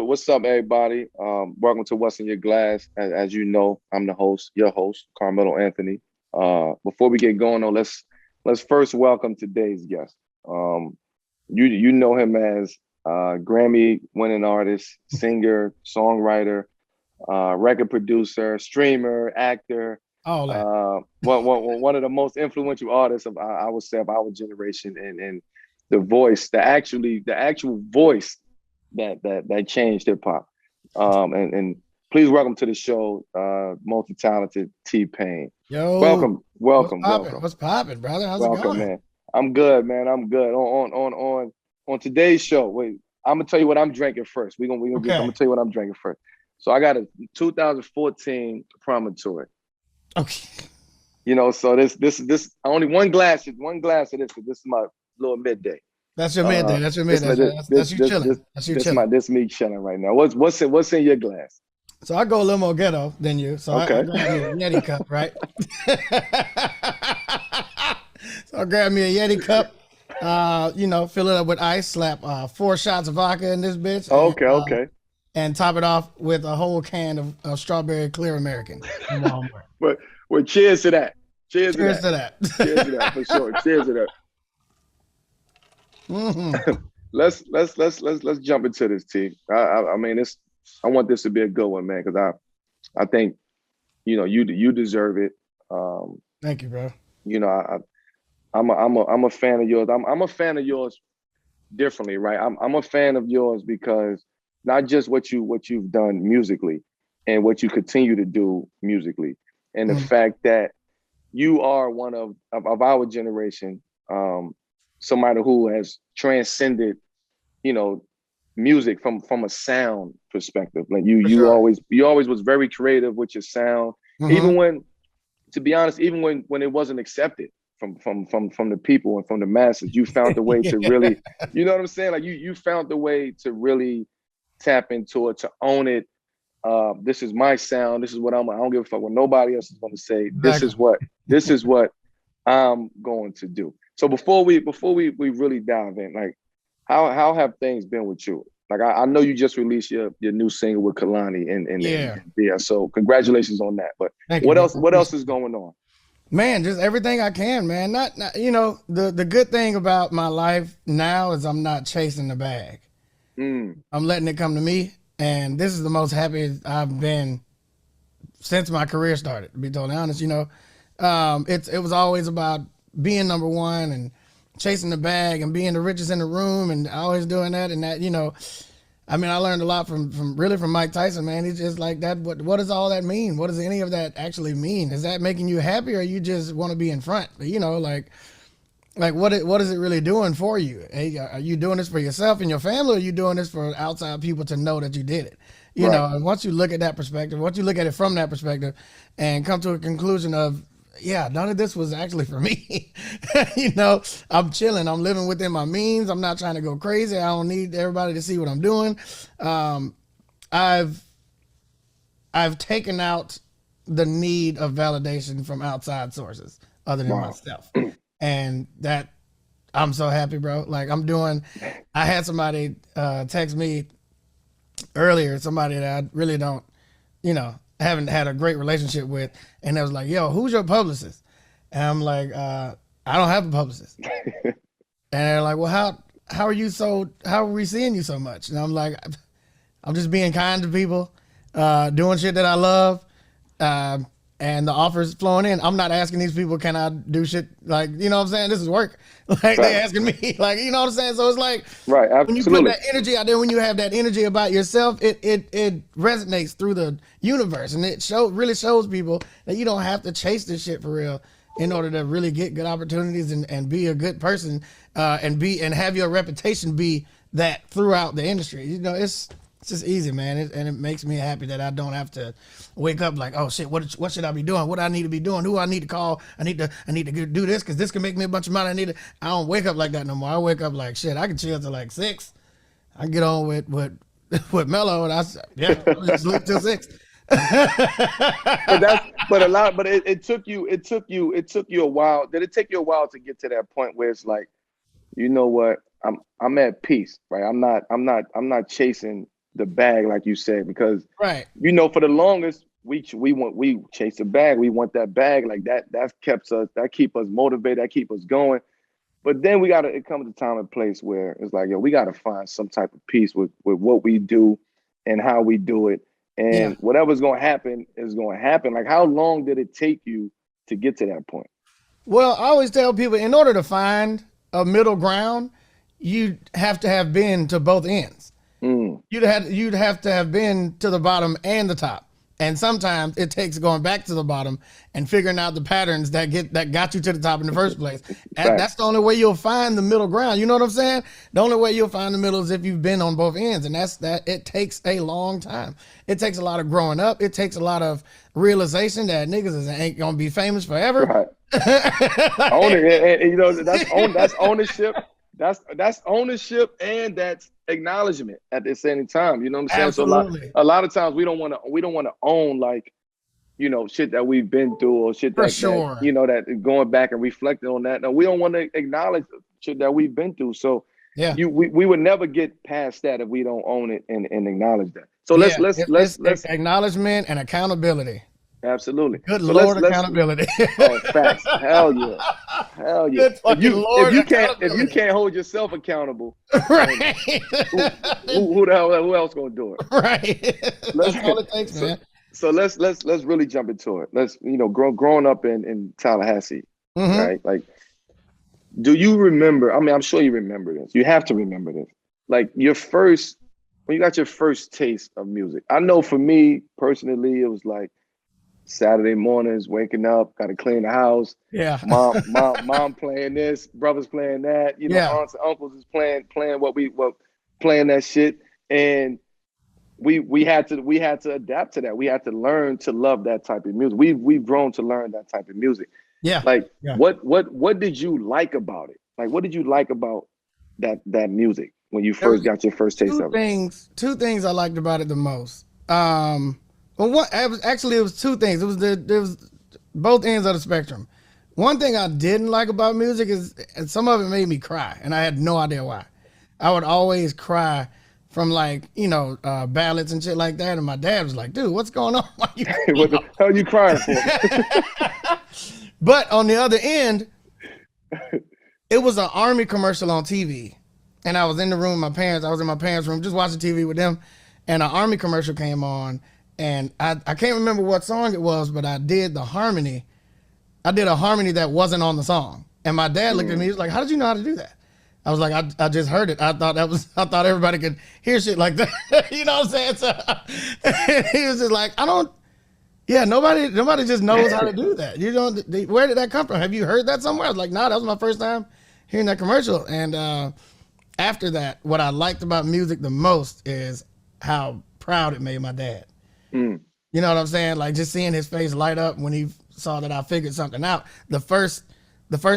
What's up, everybody? Welcome to What's in Your Glass. As you know, I'm the host, your host, Carmelo Anthony. Before we get going on, let's first welcome today's guest. You know him as Grammy-winning artist, singer, songwriter, record producer, streamer, actor. All that. One of the most influential artists of I would say of our generation, and the voice, the actual voice that changed hip hop. And please welcome to the show, multi-talented T-Pain. Yo, Welcome. What's popping, brother? How's it going? Man. I'm good, man. I'm good. On today's show, wait, I'm gonna tell you what I'm drinking first. I'm gonna tell you what I'm drinking first. So I got a 2014 Promontory. Okay. You know, so this only one glass of this, because this is my little midday. That's your midday. That's your midday. That's you chilling. This me chilling right now. What's in your glass? So I go a little more ghetto than you. So okay. I grab me a Yeti cup, right? So I grab me a Yeti cup. Fill it up with ice. Slap 4 shots of vodka in this bitch. Okay. And top it off with a whole can of strawberry clear American. Well, cheers to that. Cheers to that. Cheers to that for sure. Cheers to that. Mm-hmm. let's jump into this, T. I mean, I want this to be a good one, man, because I think you deserve it. Thank you, bro. I'm a fan of yours. I'm a fan of yours differently, right? I'm a fan of yours because not just what you've done musically and what you continue to do musically, and the fact that you are one of our generation, somebody who has transcended, music from a sound perspective. Like you always was very creative with your sound, even when, to be honest, even when it wasn't accepted from the people and from the masses, you found the way to really, you know what I'm saying? Like you found the way to really tap into it, to own it. This is my sound. This is what I don't give a fuck what nobody else is going to say. Exactly. This is what I'm going to do. So before we really dive in, like how have things been with you? Like I know you just released your new single with Kalani and so congratulations on that. But what else is going on? Man, just everything I can, man. Not the good thing about my life now is I'm not chasing the bag. I'm letting it come to me, and this is the most happy I've been since my career started, to be totally honest. It was always about being number one and chasing the bag and being the richest in the room and always doing that and that, I mean, I learned a lot from Mike Tyson, man. He's just like that. What does all that mean? What does any of that actually mean? Is that making you happy, or you just want to be in front? Like what is it really doing for you? Hey, are you doing this for yourself and your family, or are you doing this for outside people to know that you did it? You know, and once you look at that perspective, once you look at it from that perspective and come to a conclusion of, yeah, none of this was actually for me. I'm chilling. I'm living within my means. I'm not trying to go crazy. I don't need everybody to see what I'm doing. I've taken out the need of validation from outside sources other than myself. And that, I'm so happy, bro. Like I had somebody text me earlier, somebody that I really don't, haven't had a great relationship with, and they was like, yo, who's your publicist? And I'm like, I don't have a publicist. And they're like, well, how are we seeing you so much? And I'm like, I'm just being kind to people, doing shit that I love, and the offers flowing in. I'm not asking these people, can I do shit? Like, you know what I'm saying? This is work. Like they asking me, like, you know what I'm saying? So it's like, right, absolutely. When you put that energy out there, when you have that energy about yourself, it resonates through the universe, and it really shows people that you don't have to chase this shit for real in order to really get good opportunities and be a good person, and have your reputation be that throughout the industry. It's just easy, man, and it makes me happy that I don't have to wake up like, oh shit, what should I be doing? What do I need to be doing? Who I need to call? I need to do this because this can make me a bunch of money. I don't wake up like that no more. I wake up like, shit, I can chill till like 6. I can get on with Melo, and I'll just sleep till 6. but it took you a while. Did it take you a while to get to that point where it's like, you know what, I'm at peace, right? I'm not chasing the bag, like you said, because right. you know, for the longest, we chase the bag. We want that bag, like that keep us motivated, that keep us going. But then it comes a time and place where it's like, yo, we gotta find some type of peace with what we do and how we do it. And whatever's gonna happen is gonna happen. Like, how long did it take you to get to that point? Well, I always tell people, in order to find a middle ground, you have to have been to both ends. You'd have to have been to the bottom and the top. And sometimes it takes going back to the bottom and figuring out the patterns that got you to the top in the first place. That's the only way you'll find the middle ground. You know what I'm saying? The only way you'll find the middle is if you've been on both ends. And it takes a long time. It takes a lot of growing up. It takes a lot of realization that niggas ain't gonna be famous forever. Right. Own it. And, you know, that's ownership. That's ownership, and that's acknowledgement at the same time. You know what I'm saying? Absolutely. So a lot of times we don't want to own, like, you know, shit that we've been through, or shit that you know, that going back and reflecting on that. No, we don't want to acknowledge shit that we've been through. So we would never get past that if we don't own it and acknowledge that. So let's acknowledgement and accountability. Absolutely. Good Lord, accountability. Oh, facts. Hell yeah. Hell yeah. If you can't hold yourself accountable, right? Who else gonna do it? Right. That's all it takes, man. So let's really jump into it. Let's, you know, growing up in Tallahassee, right? Like, do you remember? I mean, I'm sure you remember this. You have to remember this. Like, when you got your first taste of music. I know for me personally, it was like Saturday mornings, waking up, got to clean the house. Yeah. Mom playing this, brothers playing that. You know, aunts and uncles is playing playing that shit, and we had to adapt to that. We had to learn to love that type of music. We've grown to learn that type of music. Yeah. Like, what did you like about it? Like, what did you like about that music when you first got your first taste of it? Two things I liked about it the most. Well, it was two things. There was both ends of the spectrum. One thing I didn't like about music is, and some of it made me cry, and I had no idea why. I would always cry from, like, you know, ballads and shit like that, and my dad was like, "Dude, what's going on? Why you what the hell are you crying for?" But on the other end, it was an Army commercial on TV, and I was in the room with my parents. I was in my parents' room just watching TV with them, and an Army commercial came on. And I can't remember what song it was, but I did the harmony. I did a harmony that wasn't on the song. And my dad looked at me, he was like, "How did you know how to do that?" I was like, I just heard it. I thought everybody could hear shit like that. You know what I'm saying? So he was just like, nobody just knows how to do that. You know, where did that come from? Have you heard that somewhere? I was like, nah, that was my first time hearing that commercial. And after that, what I liked about music the most is how proud it made my dad. You know what I'm saying? Like, just seeing his face light up when he saw that I figured something out. The first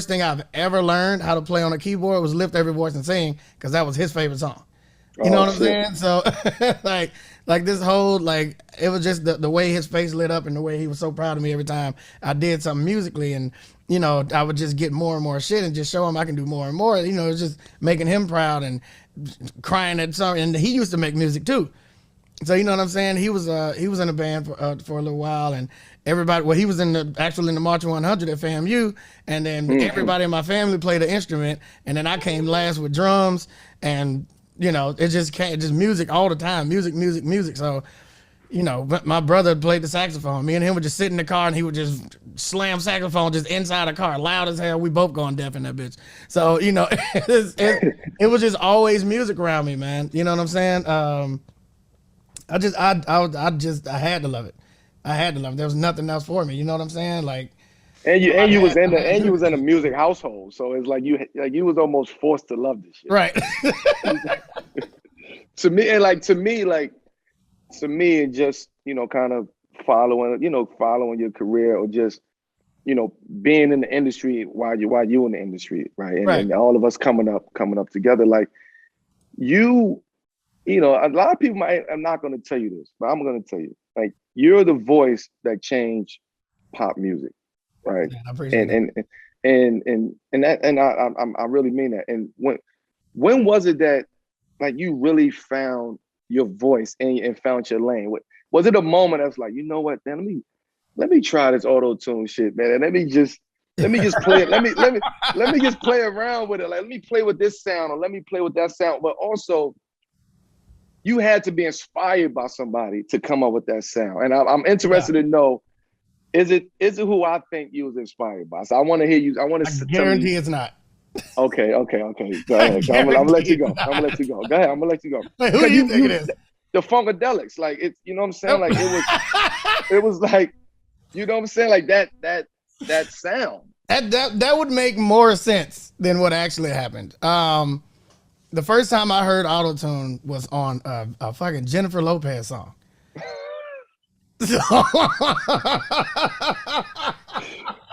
thing I've ever learned how to play on a keyboard was Lift Every Voice and Sing, because that was his favorite song. You know what I'm saying? So like this whole, like, it was just the way his face lit up and the way he was so proud of me every time I did something musically. And, you know, I would just get more and more shit and just show him I can do more and more. You know, it's just making him proud and crying at something. And he used to make music too. So, you know what I'm saying? He was in a band for a little while, and everybody, well, he was in the Marching 100 at FAMU, and then everybody in my family played an instrument, and then I came last with drums, and, you know, it just music all the time, music. So, you know, my brother played the saxophone. Me and him would just sit in the car, and he would just slam saxophone just inside the car, loud as hell. We both going deaf in that bitch. So, you know, it was just always music around me, man. You know what I'm saying? I had to love it. I had to love it. There was nothing else for me. You know what I'm saying? Like, you was in a music household, so it's like you was almost forced to love this shit. Right. To me, and just, you know, kind of following your career, or just, you know, being in the industry while you in the industry, right? And all of us coming up together, like, you know, a lot of people I'm not going to tell you this, but I'm going to tell you, like, you're the voice that changed pop music, right? Yeah, I appreciate that. And I really mean that. And when was it that, like, you really found your voice and found your lane? Was it a moment that's like, you know what, then let me try this auto-tune shit, man. And let me just play it. Let me just play around with it. Like, let me play with this sound or let me play with that sound. But also, you had to be inspired by somebody to come up with that sound. And I'm interested to know, is it who I think you was inspired by? So I want to hear you. I guarantee it's not. Okay. Go ahead. I'm gonna let you go. Go ahead. I'm gonna let you go. Wait, who do you think it is? The Funkadelics. Like, it's, you know what I'm saying? Like, it was like, you know what I'm saying? Like that sound. That would make more sense than what actually happened. The first time I heard autotune was on a fucking Jennifer Lopez song.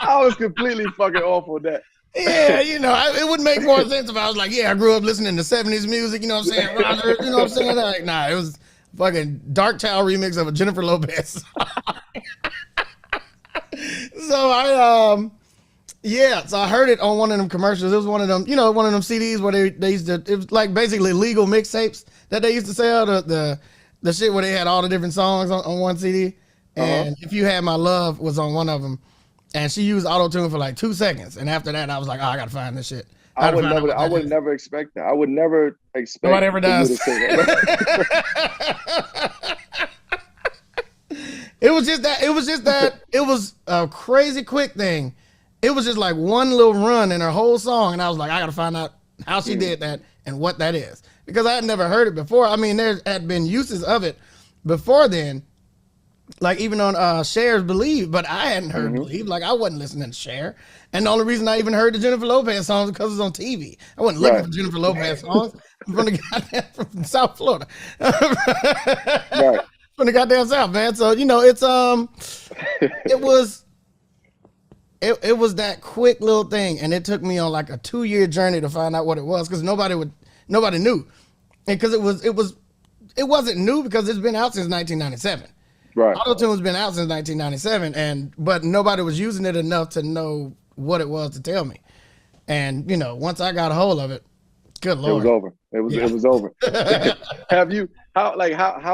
I was completely fucking off on that. Yeah, you know, it would make more sense if I was like, yeah, I grew up listening to 70s music, you know what I'm saying? Roger, you know what I'm saying? Like, nah, it was fucking Dark Child remix of a Jennifer Lopez song. So I heard it on one of them commercials. It was one of them, you know, one of them CDs where they used to, it was like basically legal mixtapes that they used to sell, the shit where they had all the different songs on one CD. And If You Had My Love was on one of them. And she used auto-tune for like 2 seconds. And after that, I was like, oh, I gotta find this shit. I would never expect that. I would never expect nobody ever does. It was just that it was a crazy quick thing. It was just like one little run in her whole song, and I was like, I gotta find out how she did that and what that is. Because I had never heard it before. I mean, there had been uses of it before then, like even on Cher's Believe, but I hadn't heard Believe. Like, I wasn't listening to Cher. And the only reason I even heard the Jennifer Lopez songs because it was on TV. I wasn't looking for Jennifer Lopez songs. I'm from the goddamn from South Florida. Right. From the goddamn South, man. So, you know, it's it was that quick little thing, and it took me on like a 2-year journey to find out what it was, because nobody knew. And because it wasn't new because it's been out since 1997. Right. Autotune's been out since 1997, but nobody was using it enough to know what it was to tell me. And, you know, once I got a hold of it, good Lord. It was over. It was over. How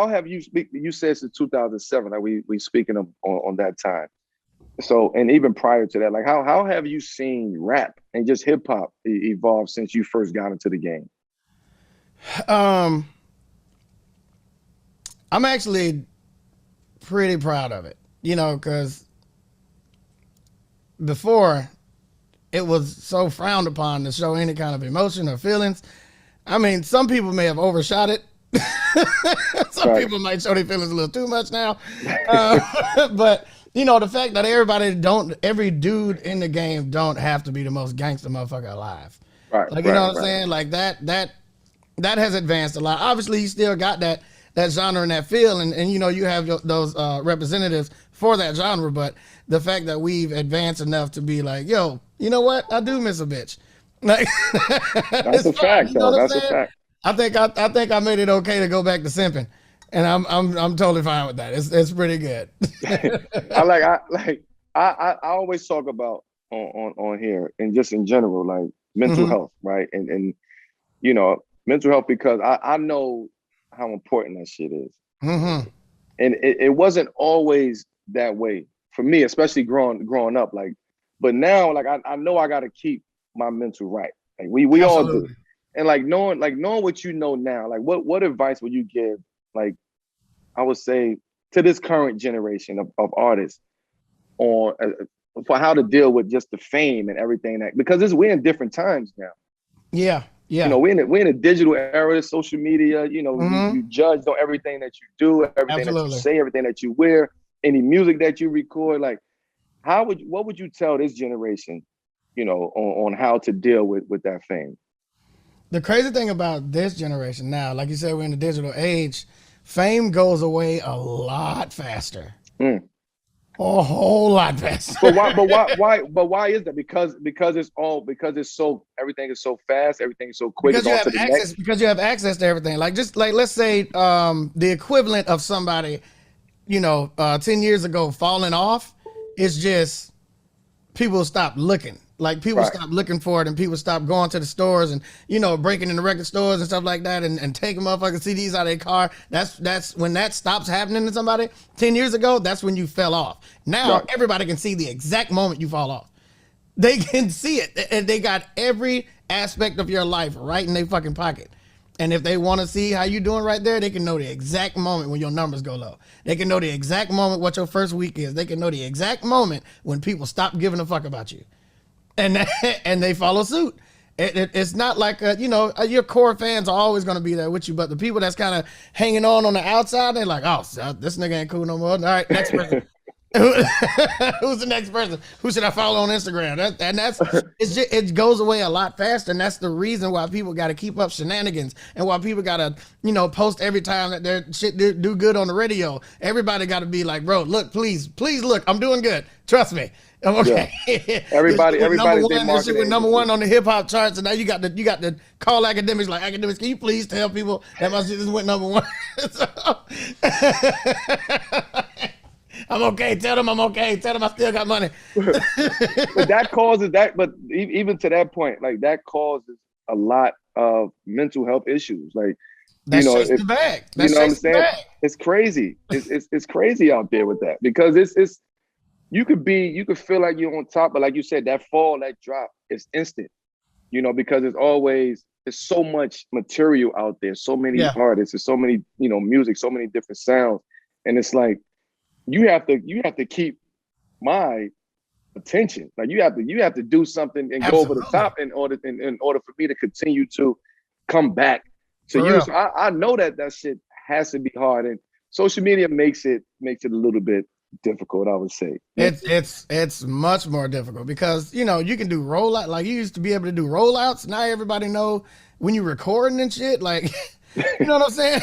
have you you said since 2007, like we speaking on that time. So, and even prior to that, like how have you seen rap and just hip hop evolve since you first got into the game? I'm actually pretty proud of it, you know, because before it was so frowned upon to show any kind of emotion or feelings. I mean, some people may have overshot it. Some people might show their feelings a little too much now. But, you know, the fact that every dude in the game don't have to be the most gangster motherfucker alive. Right. Like, you know what I'm saying? Like that has advanced a lot. Obviously, you still got that genre and that feel, and you know, you have those representatives for that genre, but the fact that we've advanced enough to be like, yo, you know what? I do miss a bitch. Like, that's a fact, though. That's a fact. I think I made it okay to go back to simping, and I'm totally fine with that. It's pretty good. I always talk about on here and just in general, like mental health, right? And you know, mental health, because I know how important that shit is. And it wasn't always that way for me, especially growing up. Like, but now, like I know I gotta keep my mental right. Like we all do. And like knowing what you know now, like what advice would you give, like I would say, to this current generation of artists on for how to deal with just the fame and everything, that, because we're in different times now. Yeah. You know, we're in a digital era, social media, you know, you judge on everything that you do, everything that you say, everything that you wear, any music that you record. Like, what would you tell this generation, you know, on how to deal with that fame? The crazy thing about this generation now, like you said, we're in the digital age, fame goes away a lot faster. A whole lot faster. But why is that? Because it's so, everything is so fast, everything is so quick. Because you have access to everything. Like, just like, let's say the equivalent of somebody, you know, 10 years ago falling off is just people stop looking. Like people stop looking for it, and people stop going to the stores and, you know, breaking in the record stores and stuff like that, and taking motherfucking CDs out of their car. That's when that stops happening to somebody. 10 years ago, that's when you fell off. Now everybody can see the exact moment you fall off. They can see it, and they got every aspect of your life right in their fucking pocket. And if they want to see how you doing right there, they can know the exact moment when your numbers go low. They can know the exact moment what your first week is. They can know the exact moment when people stop giving a fuck about you. And they follow suit. It's not like, you know, your core fans are always going to be there with you, but the people that's kind of hanging on the outside, they're like, oh, this nigga ain't cool no more. All right, next person. Who's the next person? Who should I follow on Instagram? It goes away a lot faster, and that's the reason why people got to keep up shenanigans, and why people got to, you know, post every time that their shit do good on the radio. Everybody got to be like, bro, look, please look, I'm doing good. Trust me. I'm okay. Yeah. Everybody. This shit went number one on the hip hop charts, and now you got to call academics like, academics, can you please tell people that my shit just went number one? I'm okay. Tell them I'm okay. Tell them I still got money. But that causes that. But even to that point, like that causes a lot of mental health issues. Like, that's the bag. You know what I'm saying? It's crazy. It's crazy out there with that, because it's you could feel like you're on top, but like you said, that fall, that drop is instant. You know, because there's so much material out there, so many artists, there's so many, you know, music, so many different sounds, and it's like you have to keep my attention. Like you have to do something and go over the top in order for me to continue to come back to you. So I know that shit has to be hard, and social media makes it a little bit difficult, I would say. It's much more difficult because, you know, you can do rollout, like you used to be able to do rollouts. Now everybody know when you're recording and shit, like, you know what I'm saying?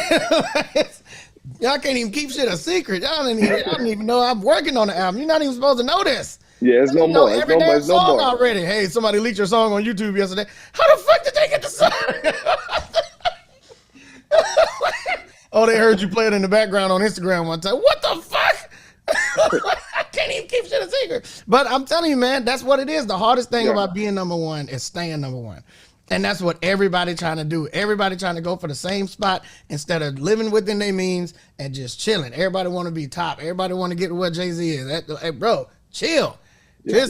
Y'all can't even keep shit a secret. Y'all don't even know I'm working on the album. You're not even supposed to know this. Yeah, it's no more. Every damn song already. Hey, somebody leaked your song on YouTube yesterday. How the fuck did they get the song? Oh, they heard you play it in the background on Instagram one time. What the fuck? I can't even keep shit a secret. But I'm telling you, man, that's what it is. The hardest thing about being number one is staying number one. And that's what everybody trying to do. Everybody trying to go for the same spot instead of living within their means and just chilling. Everybody want to be top. Everybody want to get to what Jay-Z is. Hey, bro, chill. Yeah.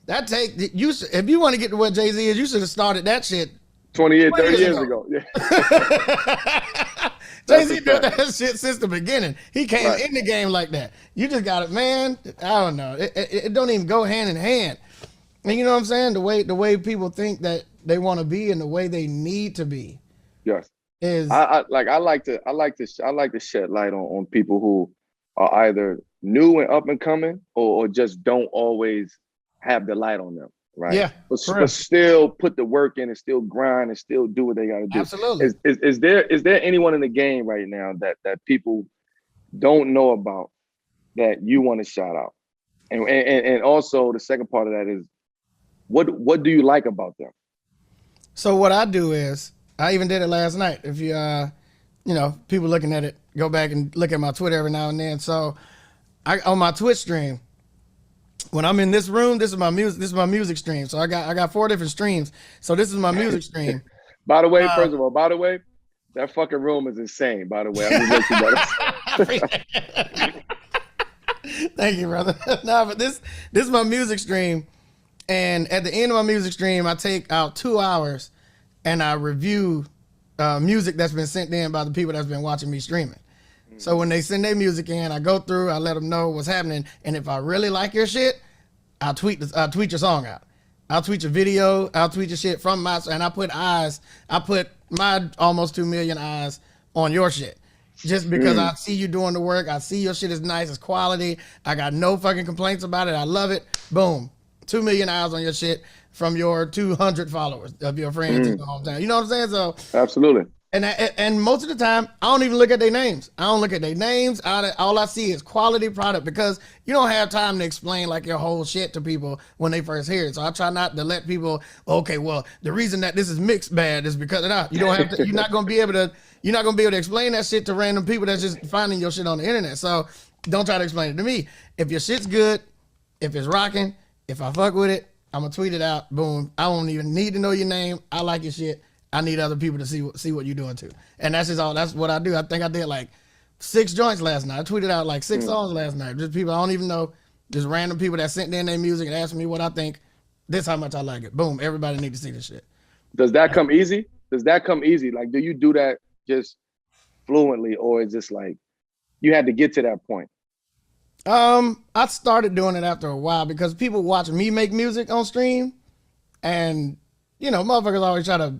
If you want to get to what Jay-Z is, you should have started that shit 30 years ago. Yeah. Jay-Z did that shit since the beginning. He came in the game like that. You just got it, man. I don't know. It don't even go hand in hand. And you know what I'm saying? The way people think that they want to be and the way they need to be. Yes. Is I like to shed light on people who are either new and up and coming or just don't always have the light on them. Right. Yeah. But still put the work in and still grind and still do what they got to do. Absolutely. Is there anyone in the game right now that people don't know about that you want to shout out? And also the second part of that is what do you like about them? So what I do is, I even did it last night. If you people looking at it, go back and look at my Twitter every now and then. So on my Twitch stream, when I'm in this room, this is my music stream. So I got 4 different streams. So this is my music stream. By the way, first of all, that fucking room is insane, by the way. Thank you, brother. No, but this is my music stream. And at the end of my music stream, I take out 2 hours and I review music that's been sent in by the people that's been watching me streaming. So when they send their music in, I go through, I let them know what's happening. And if I really like your shit, I'll tweet your song out. I'll tweet your video. I'll tweet your shit from and I put my almost 2 million eyes on your shit. Just because I see you doing the work. I see your shit is nice. It's quality. I got no fucking complaints about it. I love it. Boom. 2 million eyes on your shit from your 200 followers of your friends in the hometown. You know what I'm saying? So absolutely. And most of the time, I don't even look at their names. All I see is quality product, because you don't have time to explain like your whole shit to people when they first hear it. So I try not to let people, okay, well, the reason that this is mixed bad is because of that. You don't have to. You're not gonna be able to explain that shit to random people that's just finding your shit on the internet. So don't try to explain it to me. If your shit's good, if it's rocking, if I fuck with it, I'm gonna tweet it out. Boom. I don't even need to know your name. I like your shit. I need other people to see what you're doing too. And that's just all. That's what I do. I think I did like 6 joints last night. I tweeted out like 6 songs last night. Just people I don't even know. Just random people that sent in their music and asked me what I think. This how much I like it. Boom. Everybody need to see this shit. Does that come easy? Like, do you do that just fluently, or is just like you had to get to that point? I started doing it after a while because people watch me make music on stream, and motherfuckers always try to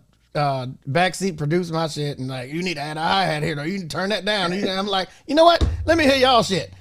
backseat produce my shit and like, you need to add a hi-hat here, or you need to turn that down. I'm like, you know what? Let me hear y'all shit.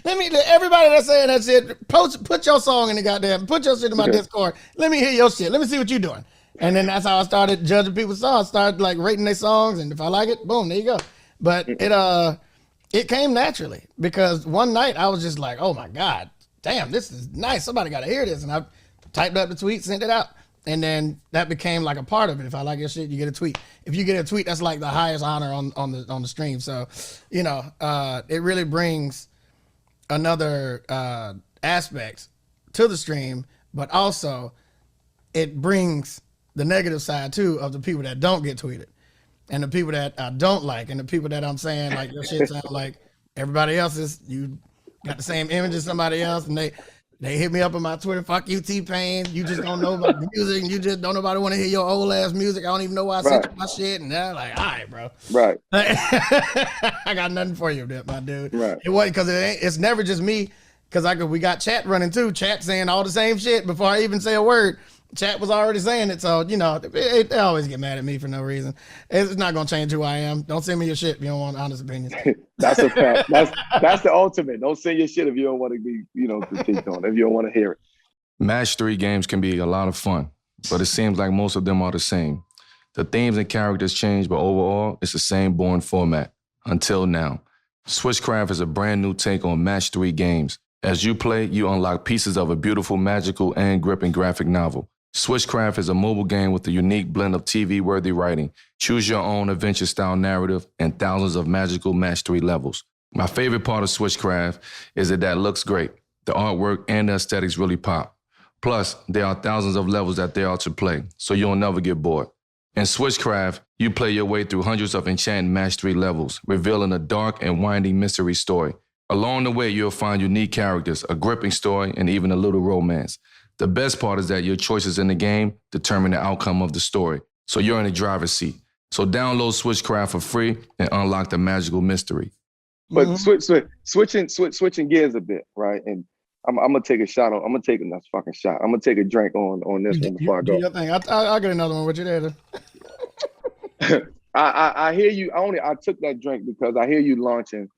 Everybody that's saying that shit, put your song in the goddamn, put your shit in my Discord. Let me hear your shit. Let me see what you're doing. And then that's how I started judging people's songs. Started like rating their songs, and if I like it, boom, there you go. But it came naturally because one night I was just like, oh my God, damn, this is nice. Somebody got to hear this. And I typed up the tweet, sent it out. And then that became like a part of it. If I like your shit, you get a tweet. If you get a tweet, that's like the highest honor on the stream. So, it really brings another aspect to the stream, but also it brings the negative side too of the people that don't get tweeted, and the people that I don't like, and the people that I'm saying like your shit sound like everybody else's. You got the same image as somebody else, and they hit me up on my Twitter. Fuck you, T-Pain. You just don't know about the music, and you just don't nobody want to hear your old ass music. I don't even know why I sent you my shit. And they're like, all right, bro. Right. I got nothing for you, my dude. Right. It wasn't because it's never just me. Because we got chat running too. Chat saying all the same shit before I even say a word. Chat was already saying it, so they always get mad at me for no reason. It's not gonna change who I am. Don't send me your shit if you don't want honest opinions. That's a fact. That's the ultimate. Don't send your shit if you don't want to be, critiqued on. If you don't want to hear it. Match 3 games can be a lot of fun, but it seems like most of them are the same. The themes and characters change, but overall, it's the same boring format. Until now, Switchcraft is a brand new take on Match 3 games. As you play, you unlock pieces of a beautiful, magical, and gripping graphic novel. Switchcraft is a mobile game with a unique blend of TV-worthy writing, choose-your-own adventure-style narrative, and thousands of magical Match 3 levels. My favorite part of Switchcraft is that looks great. The artwork and the aesthetics really pop. Plus, there are thousands of levels that there are to play, so you'll never get bored. In Switchcraft, you play your way through hundreds of enchanting Match 3 levels, revealing a dark and winding mystery story. Along the way, you'll find unique characters, a gripping story, and even a little romance. The best part is that your choices in the game determine the outcome of the story, so you're in the driver's seat. So download Switchcraft for free and unlock the magical mystery. But switching gears a bit, right? And I'm gonna take a shot on. I'm gonna take a nice fucking shot. I'm gonna take a drink on this one before I go. Do your thing. I'll get another one with you there. I hear you. I took that drink because I hear you launching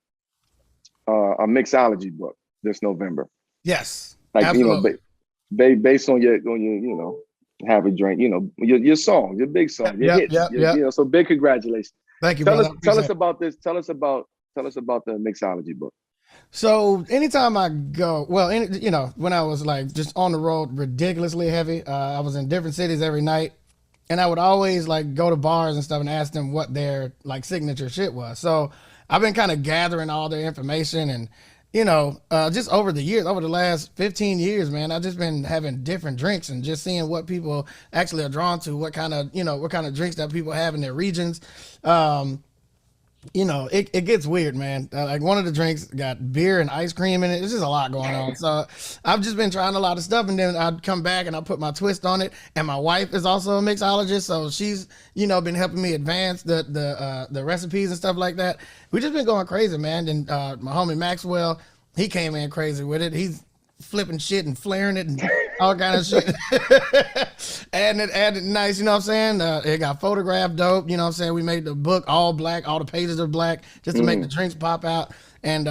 a mixology book this November. Yes, like absolutely. Based on your have a drink, your song, your big song, your hits. So big congratulations. Thank you. Tell us about this. Tell us about the Mixology book. So anytime I go, when I was like just on the road ridiculously heavy, I was in different cities every night, and I would always like go to bars and stuff and ask them what their like signature shit was. So I've been kind of gathering all their information, and just over the years, over the last 15 years, man, I've just been having different drinks and just seeing what people actually are drawn to, what kind of drinks that people have in their regions. It gets weird, man. Like one of the drinks got beer and ice cream in it. It's just a lot going on. So I've just been trying a lot of stuff, and then I'd come back and I put my twist on it. And my wife is also a mixologist, so she's been helping me advance the recipes and stuff like that. We just been going crazy, man. And my homie Maxwell, he came in crazy with it. He's flipping shit and flaring it and all kind of shit. adding it nice, you know what I'm saying? It got photographed dope, you know what I'm saying? We made the book all black, all the pages are black, just to make the drinks pop out. And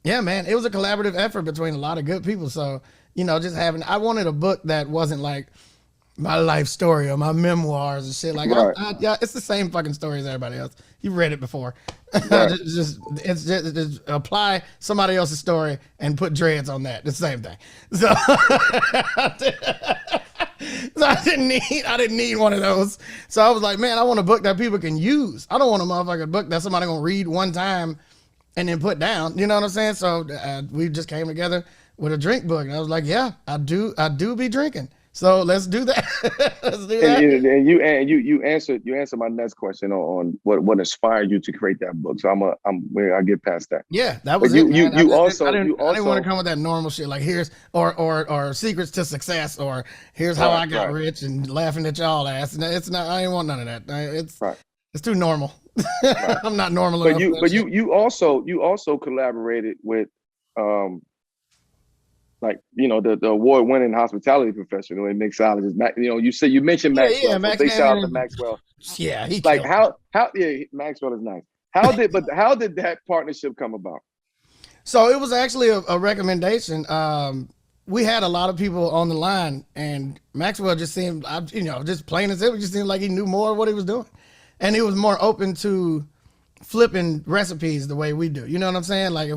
yeah, man, it was a collaborative effort between a lot of good people. So, I wanted a book that wasn't like my life story or my memoirs and shit. Like, right. It's the same fucking story as everybody else. You've read it before. Right. just apply somebody else's story and put dreads on that. The same thing. So, so I didn't need one of those. So I was like, man, I want a book that people can use. I don't want a motherfucking book that somebody gonna read one time and then put down. You know what I'm saying? So we just came together. with a drink book. And I was like, yeah, I do be drinking. So let's do that. Let's do that. And you answered my next question on what inspired you to create that book. So I'll get past that. Yeah, that was it. I didn't want to come with that normal normal shit like here's or secrets to success or here's how I got rich and laughing at y'all ass. It's not. I ain't want none of that. It's too normal. Right. I'm not normal enough. But you also collaborated with like, you know, the award-winning hospitality professional and mixologist. You know, you mentioned Maxwell. Yeah, Big shout out to Maxwell. Yeah, he like Maxwell is nice. How did that partnership come about? So it was actually a recommendation. We had a lot of people on the line, and Maxwell just seemed, just plain as it just seemed like he knew more of what he was doing, and he was more open to flipping recipes the way we do. You know what I'm saying? Like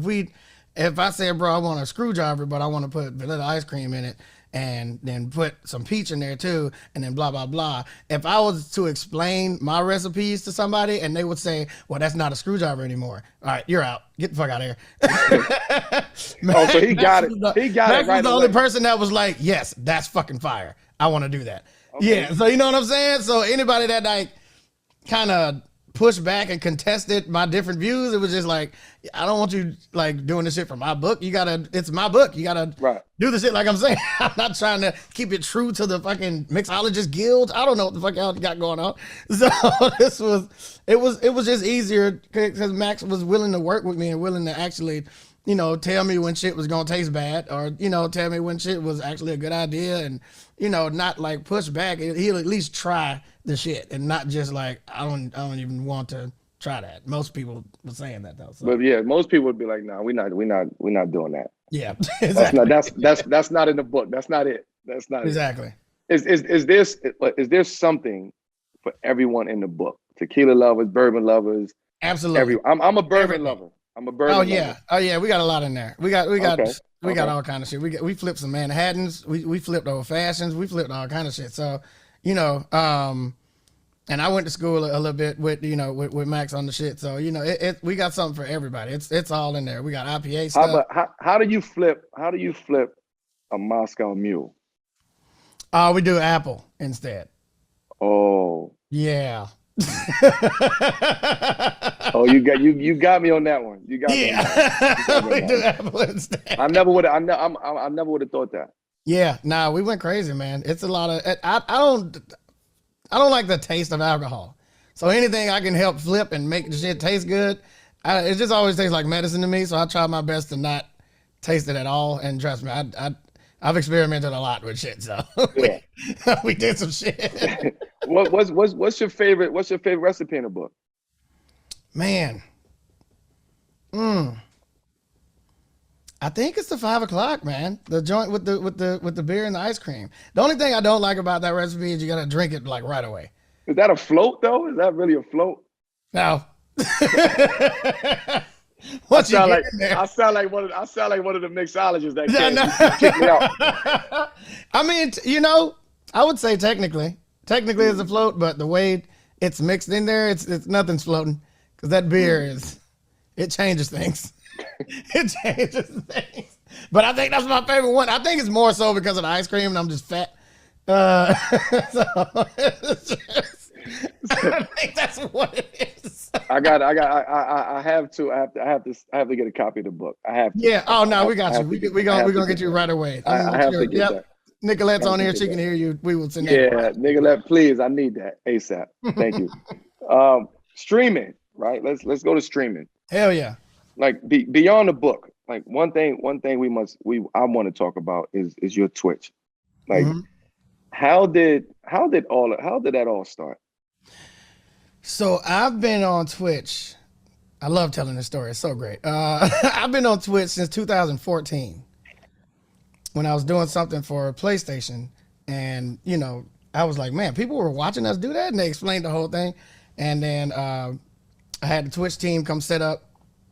if I said, bro, I want a screwdriver, but I want to put vanilla ice cream in it and then put some peach in there too, and then blah, blah, blah. If I was to explain my recipes to somebody and they would say, well, that's not a screwdriver anymore. All right, you're out. Get the fuck out of here. So he got it. He got Max it right was the away. only person that was like, yes, that's fucking fire. I want to do that. Okay. Yeah, so you know what I'm saying? So anybody that like kind of pushed back and contested my different views, it was just like, I don't want you like doing this shit for my book. It's my book. You gotta do the shit like I'm saying. I'm not trying to keep it true to the fucking mixologist guild. I don't know what the fuck y'all got going on. So it was just easier because Max was willing to work with me and willing to actually, you know, tell me when shit was gonna taste bad, or, you know, tell me when shit was actually a good idea, and, you know, not like push back. He'll at least try the shit and not just like, I don't even want to try that. Most people were saying that though. So. But yeah, most people would be like, nah, we're not doing that. Yeah, exactly. That's not in the book. That's not it. That's not exactly. It. Is there something for everyone in the book? Tequila lovers, bourbon lovers. Absolutely. I'm a bourbon lover. I'm a bourbon lover. Oh yeah, we got a lot in there. We got all kind of shit. We flipped some Manhattans. We flipped old fashions. We flipped all kind of shit. So, you know, and I went to school a little bit with Max on the shit. So, you know, we got something for everybody. It's all in there. We got IPA stuff. How do you flip a Moscow Mule? We do apple instead. Oh. Yeah. Oh, you got me on that one. You got me on that one. We do apple instead. I never would have thought that. Yeah, nah, we went crazy, man. It's a lot of I don't like the taste of alcohol. So anything I can help flip and make the shit taste good, it just always tastes like medicine to me. So I try my best to not taste it at all. And trust me, I've experimented a lot with shit. So yeah. we did some shit. What's your favorite recipe in the book? Man. I think it's the 5 o'clock, man. The joint with the beer and the ice cream. The only thing I don't like about that recipe is you gotta drink it like right away. Is that a float though? Is that really a float? No. I sound like one of the mixologists that kick me out. I mean, you know, I would say technically it's a float, but the way it's mixed in there, it's nothing's floating because that beer it changes things. It changes things. But I think that's my favorite one. I think it's more so because of the ice cream and I'm just fat. I think that's what it is. I have to get a copy of the book. I have to. Yeah. Oh no, we got you. We're gonna get you right away. I have to get that. Nicolette's on here. She can hear you. We will send that. Yeah, Nicolette, please. I need that ASAP. Thank you. Streaming, right? Let's go to streaming. Hell yeah. Like beyond the book, like one thing I want to talk about is your Twitch. Like, how did that all start? So I've been on Twitch. I love telling this story. It's so great. I've been on Twitch since 2014 when I was doing something for PlayStation, and you know, I was like, man, people were watching us do that, and they explained the whole thing, and then I had the Twitch team come set up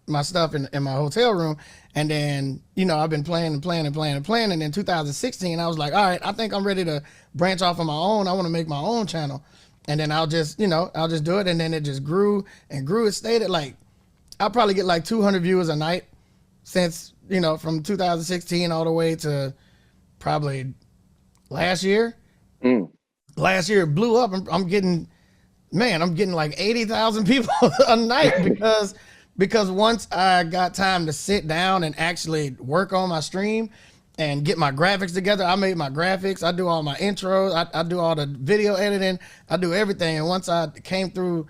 my stuff in my hotel room, and then, you know, I've been playing, and in 2016 I was like, all right, I think I'm ready to branch off on my own. I want to make my own channel, and then I'll just do it, and then it just grew and grew. It stayed at like, I'll probably get like 200 viewers a night, since, you know, from 2016 all the way to probably last year. Last year it blew up. I'm getting like 80,000 people a night because once I got time to sit down and actually work on my stream and get my graphics together. I made my graphics. I do all my intros. I do all the video editing. I do everything. And once I came through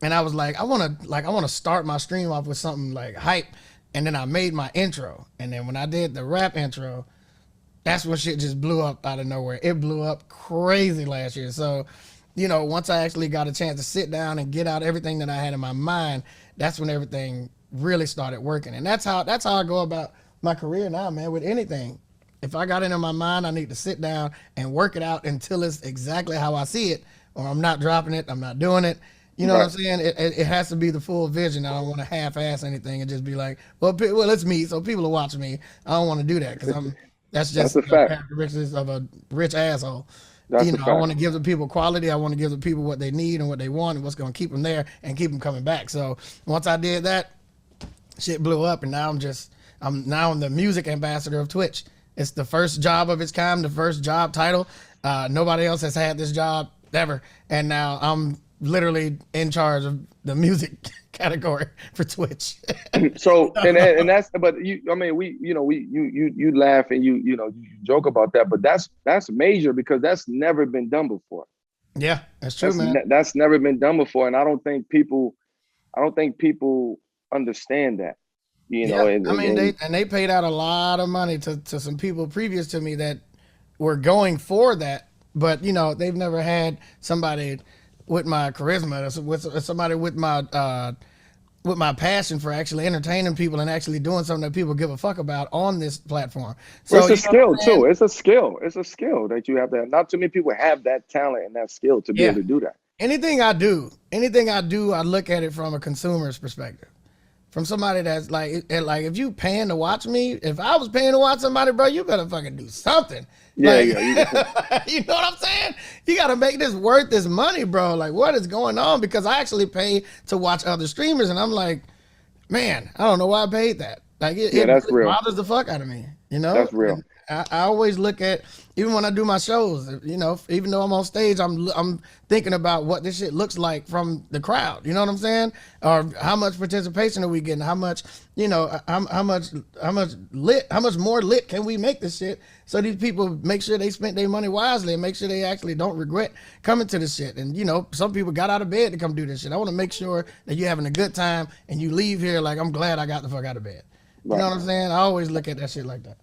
and I was like, I want to start my stream off with something like hype. And then I made my intro. And then when I did the rap intro, that's when shit just blew up out of nowhere. It blew up crazy last year. So, you know, once I actually got a chance to sit down and get out everything that I had in my mind, that's when everything really started working. And that's how I go about my career now, man, with anything. If I got it in my mind, I need to sit down and work it out until it's exactly how I see it, or I'm not dropping it, I'm not doing it. You know what I'm saying? It has to be the full vision. I don't want to half-ass anything and just be like, well, it's me, so people will watch me. I don't want to do that because that's just the characteristics of a rich asshole. You know, I want to give the people quality. I want to give the people what they need and what they want and what's going to keep them there and keep them coming back. So once I did that, shit blew up, and now I'm the music ambassador of Twitch. It's the first job of its kind, the first job title. Nobody else has had this job ever, and now I'm literally in charge of the music category for Twitch. So and that's, but you laugh and you joke about that, but that's major because that's never been done before. Yeah, that's true, man. That's never been done before, and I don't think people understand that. You know, they paid out a lot of money to some people previous to me that were going for that, but you know, they've never had somebody with my charisma, with somebody with my passion for actually entertaining people and actually doing something that people give a fuck about on this platform. So it's a skill too. It's a skill. It's a skill that you have to have. Not too many people have that talent and that skill to be able to do that. Anything I do, I look at it from a consumer's perspective. From somebody that's like if you paying to watch me, if I was paying to watch somebody, bro, you better fucking do something. Yeah, you know what I'm saying? You got to make this worth this money, bro. Like, what is going on? Because I actually pay to watch other streamers, and I'm like, man, I don't know why I paid that. Like, it bothers the fuck out of me. You know, that's real. I always look at, even when I do my shows, you know, even though I'm on stage, I'm thinking about what this shit looks like from the crowd. You know what I'm saying? Or how much participation are we getting? How much, you know, how much more lit can we make this shit? So these people make sure they spent their money wisely and make sure they actually don't regret coming to this shit. And, you know, some people got out of bed to come do this shit. I want to make sure that you're having a good time and you leave here like, I'm glad I got the fuck out of bed. You know what I'm saying? I always look at that shit like that.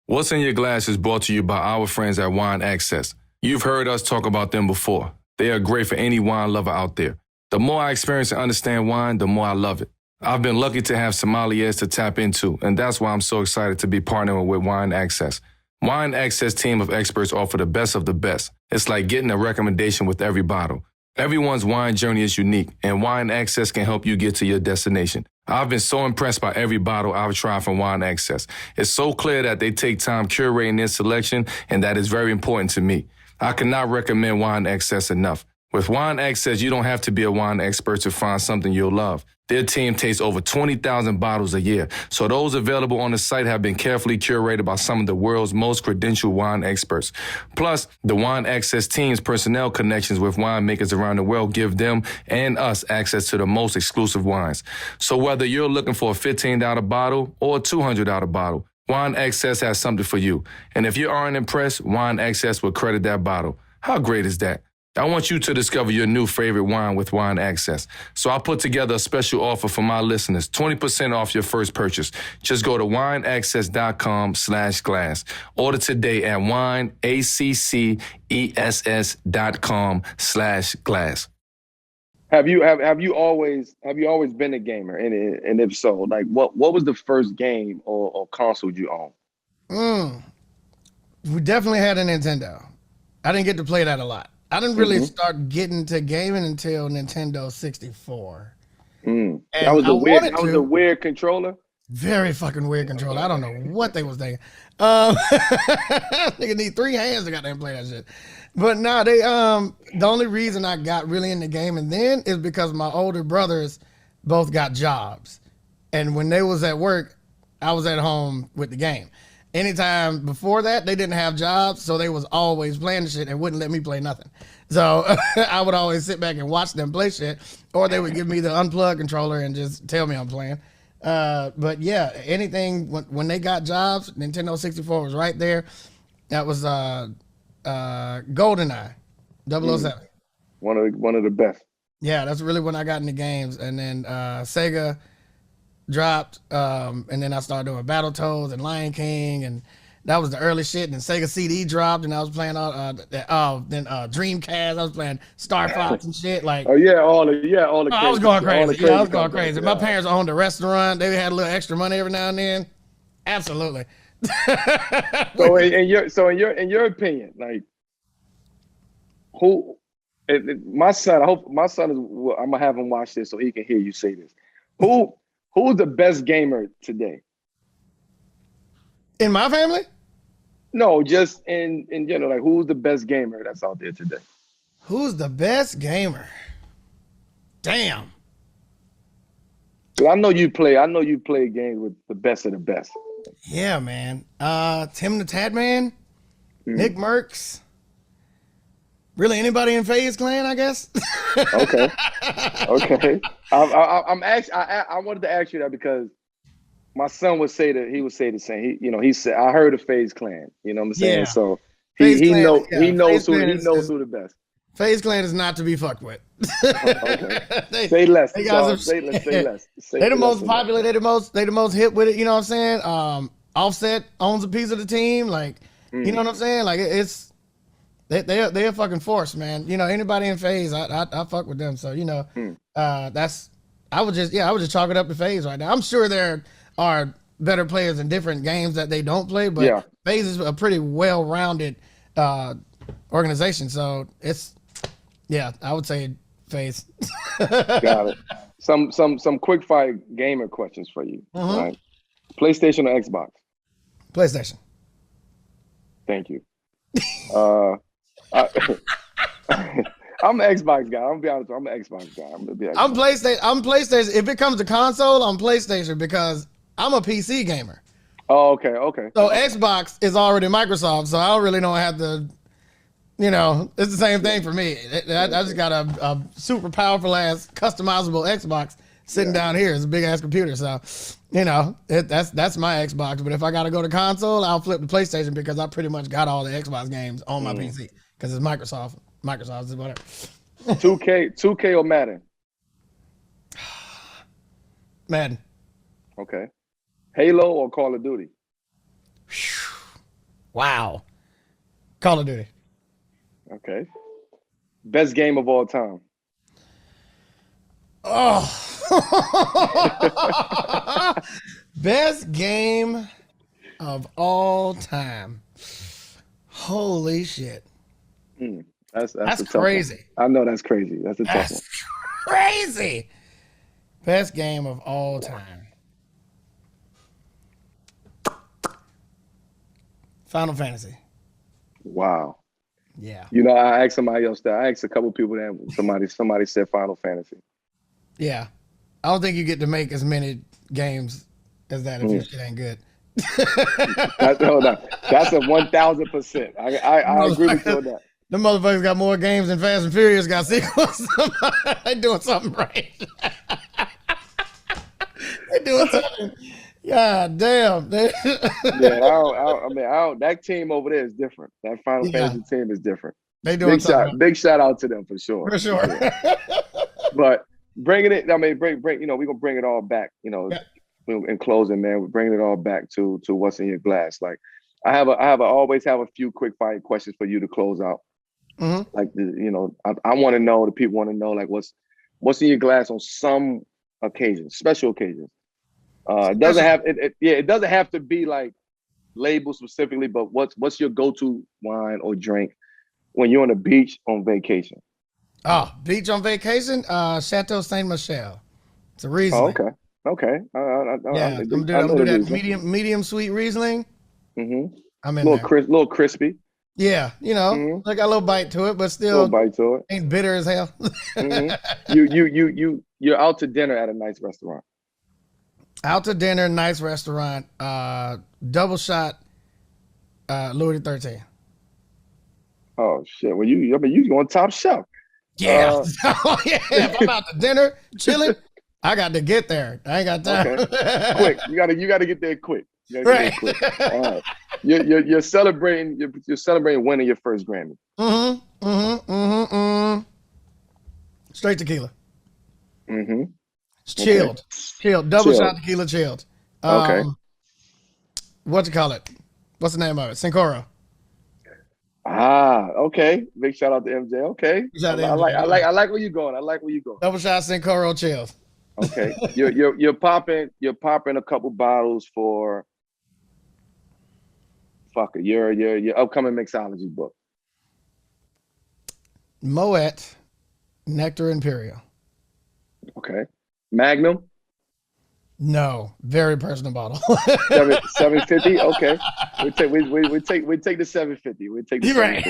What's in Your Glass is brought to you by our friends at Wine Access. You've heard us talk about them before. They are great for any wine lover out there. The more I experience and understand wine, the more I love it. I've been lucky to have sommeliers to tap into, and that's why I'm so excited to be partnering with Wine Access. Wine Access team of experts offer the best of the best. It's like getting a recommendation with every bottle. Everyone's wine journey is unique, and Wine Access can help you get to your destination. I've been so impressed by every bottle I've tried from Wine Access. It's so clear that they take time curating their selection, and that is very important to me. I cannot recommend Wine Access enough. With Wine Access, you don't have to be a wine expert to find something you'll love. Their team tastes over 20,000 bottles a year, so those available on the site have been carefully curated by some of the world's most credentialed wine experts. Plus, the Wine Access team's personnel connections with winemakers around the world give them and us access to the most exclusive wines. So whether you're looking for a $15 bottle or a $200 bottle, Wine Access has something for you. And if you aren't impressed, Wine Access will credit that bottle. How great is that? I want you to discover your new favorite wine with Wine Access. So I put together a special offer for my listeners, 20% off your first purchase. Just go to wineaccess.com/glass. Order today at wineaccess.com/glass. Have you always been a gamer? And if so, like what was the first game or console you owned? We definitely had a Nintendo. I didn't get to play that a lot. I didn't really start getting to gaming until Nintendo 64. That was a weird controller. Very fucking weird controller. I don't know what they was thinking. Nigga need 3 hands to goddamn play that shit. But no, they the only reason I got really into gaming then is because my older brothers both got jobs. And when they was at work, I was at home with the game. Anytime before that, they didn't have jobs, so they was always playing the shit and wouldn't let me play nothing. So I would always sit back and watch them play shit, or they would give me the unplugged controller and just tell me I'm playing. But yeah, anything when they got jobs, Nintendo 64 was right there. That was GoldenEye 007. One of the best. Yeah, that's really when I got into games, and then Sega dropped, and then I started doing Battletoads and Lion King, and that was the early shit. And then Sega CD dropped, and I was playing then Dreamcast. I was playing Star Fox and shit. Like, all the. I was going crazy. Yeah, I was going crazy. My parents owned a restaurant. They had a little extra money every now and then. Absolutely. So in your opinion, like, who? My son. I hope my son is. I'm gonna have him watch this so he can hear you say this. Who's the best gamer today? In my family? No, just in general. Like, who's the best gamer that's out there today? Who's the best gamer? Damn. I know you play games with the best of the best. Yeah, man. Tim the Tatman, Nick Merckx. Really, anybody in FaZe Clan, I guess. Okay. I wanted to ask you that because my son would say that he would say the same. He said I heard of FaZe Clan. You know what I'm saying? Yeah. So he knows who the best. FaZe Clan is not to be fucked with. Okay. Say less. Say less. They're the most popular. They the most hip with it. You know what I'm saying? Offset owns a piece of the team. Like, you know what I'm saying? Like it's. They're a fucking force, man. You know, anybody in FaZe, I fuck with them. So, you know, I would just chalk it up to FaZe right now. I'm sure there are better players in different games that they don't play, but FaZe is a pretty well-rounded organization. So I would say FaZe. Got it. Some quick fire gamer questions for you. Right? PlayStation or Xbox? PlayStation. Thank you. I'm an Xbox guy. I'm gonna be honest. I'm an Xbox guy. I'm PlayStation. If it comes to console, I'm PlayStation because I'm a PC gamer. Oh, okay. So Xbox is already Microsoft, so I don't really don't have to. You know, it's the same thing for me. I just got a super powerful ass customizable Xbox sitting down here. It's a big ass computer, so you know that's my Xbox. But if I gotta go to console, I'll flip the PlayStation because I pretty much got all the Xbox games on my PC because it's Microsoft. Microsoft is whatever. 2K or Madden? Madden. Okay. Halo or Call of Duty? Wow. Call of Duty. Okay. Best game of all time? Oh. Best game of all time. Holy shit. That's crazy. I know that's crazy. That's a tough one. Crazy. Best game of all time. Final Fantasy. Wow. Yeah. You know, I asked somebody else that. I asked a couple people that somebody said Final Fantasy. Yeah. I don't think you get to make as many games as that if your shit ain't good. That's a 1,000%. I agree with you on that. Them motherfuckers got more games than Fast and Furious got sequels. They doing something right. They doing something. God damn. Yeah, that team over there is different. That Final Fantasy team is different. They doing big shout out to them for sure. For sure. But bringing it, bring you know, we're gonna bring it all back, you know. Yeah. In closing, man, we're bringing it all back to what's in your glass. Like, I always have a few quick fire questions for you to close out. Like, you know, I want to know, the people want to know, like, what's in your glass on some occasions, special occasions. It doesn't have to be like labeled specifically, but what's your go-to wine or drink when you're on the beach on vacation? Oh, beach on vacation? Chateau Saint Michel. It's a Riesling. Oh, okay. I'm do that medium sweet Riesling. I'm in little crispy. Yeah, you know, like a little bite to it, but still ain't bitter as hell. You're out to dinner at a nice restaurant. Out to dinner, nice restaurant, double shot, Louis XIII. Oh shit! Well, you going top shelf. Yeah. Oh, yeah. If I'm out to dinner, chilling, I got to get there. I ain't got time. Okay. Quick. You gotta get there quick. Right. Quick. All right. You're celebrating. You're celebrating winning your first Grammy. Straight tequila. Chilled. Okay. Chilled. Double shot tequila, chilled. Okay. What you call it? What's the name of it? Sincoro. Okay. Big shout out to MJ. Okay. I like where you're going. Double shot Sincoro, chilled. Okay. You're popping a couple bottles for your upcoming mixology book. Moet Nectar Imperial. Okay. Magnum. No, very personal bottle. 750. Okay, we take the 750. We take the You're right.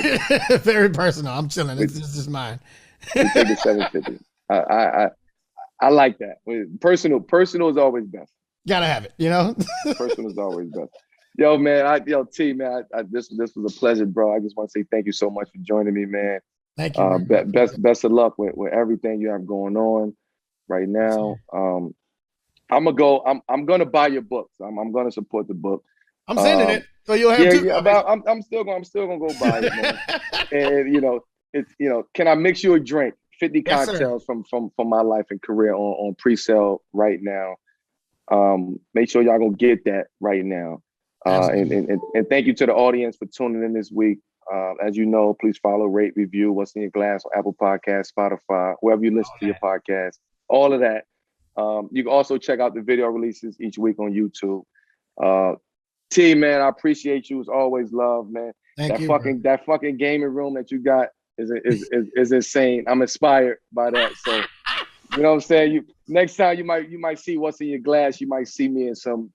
Very personal. I'm chilling. This is mine. We take the 750. I like that. Personal is always best. Gotta have it. You know. Personal is always best. Yo, man. T, man. This was a pleasure, bro. I just want to say thank you so much for joining me, man. Thank you. Best of luck with everything you have going on right now. I'm gonna buy your books. I'm gonna support the book. I'm sending it, so you'll have two. Yeah, I'm still gonna go buy it, man. And can I mix you a drink? 50 cocktails from my life and career on pre-sale right now. Make sure y'all gonna get that right now. And thank you to the audience for tuning in this week. As you know, please follow, rate, review What's in Your Glass on Apple Podcasts, Spotify, wherever you listen to your podcast. All of that. You can also check out the video releases each week on YouTube. T, man, I appreciate you as always. Love, man. That fucking gaming room that you got is insane. I'm inspired by that. So you know what I'm saying? Next time you might see What's in Your Glass, you might see me in some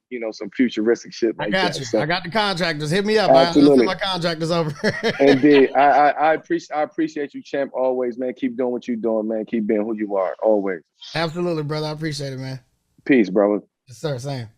futuristic shit like that. I got you. So, I got the contractors. Hit me up. Absolutely. My contractors over. Indeed. I appreciate you, champ, always, man. Keep doing what you're doing, man. Keep being who you are, always. Absolutely, brother. I appreciate it, man. Peace, brother. Yes, sir. Same.